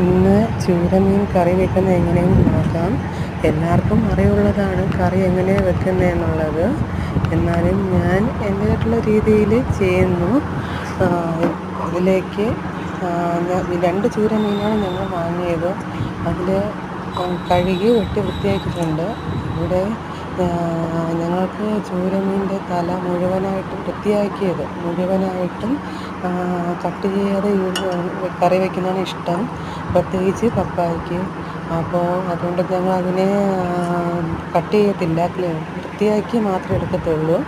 ഇന്ന് ചൂരമീൻ കറി വെക്കുന്നത് എങ്ങനെയെന്ന് നോക്കാം. എല്ലാവർക്കും അറിവുള്ളതാണ് കറി എങ്ങനെയാണ് വെക്കുന്നതെന്നുള്ളത്. എന്നാലും ഞാൻ എൻ്റേതായിട്ടുള്ള രീതിയിൽ ചെയ്യുന്നു. ഇതിലേക്ക് രണ്ട് ചൂരമീനാണ് ഞങ്ങൾ വാങ്ങിയത്. അതിൽ കഴുകി വെട്ടി വൃത്തിയാക്കിയിട്ടുണ്ട്. ഇവിടെ ഞങ്ങൾക്ക് ചൂരമീൻ്റെ തല മുഴുവനായിട്ടും മുഴുവനായിട്ടും കട്ട് ചെയ്യാതെ കറി വയ്ക്കുന്നതാണ് ഇഷ്ടം, പ്രത്യേകിച്ച് പപ്പായ്ക്ക്. അപ്പോൾ അതുകൊണ്ട് ഞങ്ങൾ അതിനെ കട്ട് ചെയ്യത്തില്ല, വൃത്തിയാക്കി മാത്രമേ എടുക്കത്തുള്ളൂ.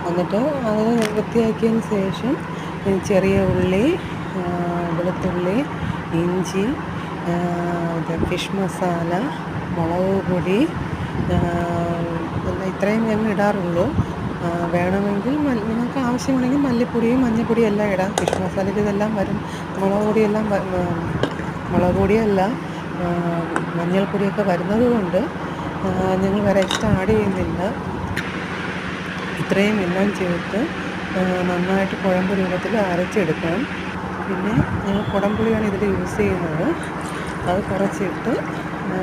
എന്നിട്ട് അതിനെ വൃത്തിയാക്കിയതിന് ശേഷം ചെറിയ ഉള്ളി, വെളുത്തുള്ളി, ഇഞ്ചി, ഫിഷ് മസാല, മുളക് പൊടി, ഇത്രയും ഞങ്ങൾ ഇടാറുള്ളൂ. വേണമെങ്കിൽ നിങ്ങൾക്ക് ആവശ്യമുണ്ടെങ്കിൽ മല്ലിപ്പൊടിയും മഞ്ഞൾപ്പൊടിയും എല്ലാം ഇടാം. ഫിഷ് മസാലയ്ക്ക് ഇതെല്ലാം വരും. മുളക് പൊടിയല്ല, മഞ്ഞൾപ്പൊടിയൊക്കെ വരുന്നത് കൊണ്ട് ഞങ്ങൾ വേറെ എക്സ്ട്രാ ആഡ് ചെയ്യുന്നില്ല. ഇത്രയും എല്ലാം ചേർത്ത് നന്നായിട്ട് കുഴമ്പ് രൂപത്തിൽ അരച്ചെടുക്കണം. പിന്നെ ഞങ്ങൾ കുടംപുളിയാണ് ഇതിൽ യൂസ് ചെയ്യുന്നത്. അത് കുറച്ചിട്ട്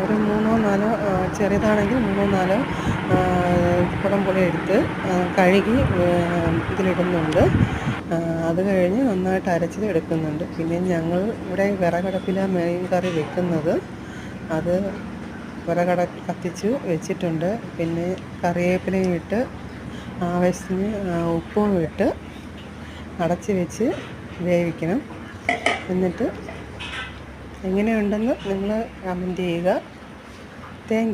ഒരു 3-4, ചെറുതാണെങ്കിൽ 3-4 കുടംപുളി എടുത്ത് കഴുകി ഇതിലിടുന്നുണ്ട്. അത് കഴിഞ്ഞ് നന്നായിട്ട് അരച്ചത് എടുക്കുന്നുണ്ട്. പിന്നെ ഞങ്ങൾ ഇവിടെ വിറകടുപ്പിലാണ് മീൻ കറി വെക്കുന്നത്. അത് കത്തിച്ച് വെച്ചിട്ടുണ്ട്. പിന്നെ കറിവേപ്പിലയും ഇട്ട് ആവശ്യത്തിന് ഉപ്പും ഇട്ട് അടച്ച് വെച്ച് വേവിക്കണം. എന്നിട്ട് എങ്ങനെയുണ്ടെന്ന് നിങ്ങൾ കമൻറ്റ് ചെയ്യുക. Thank you.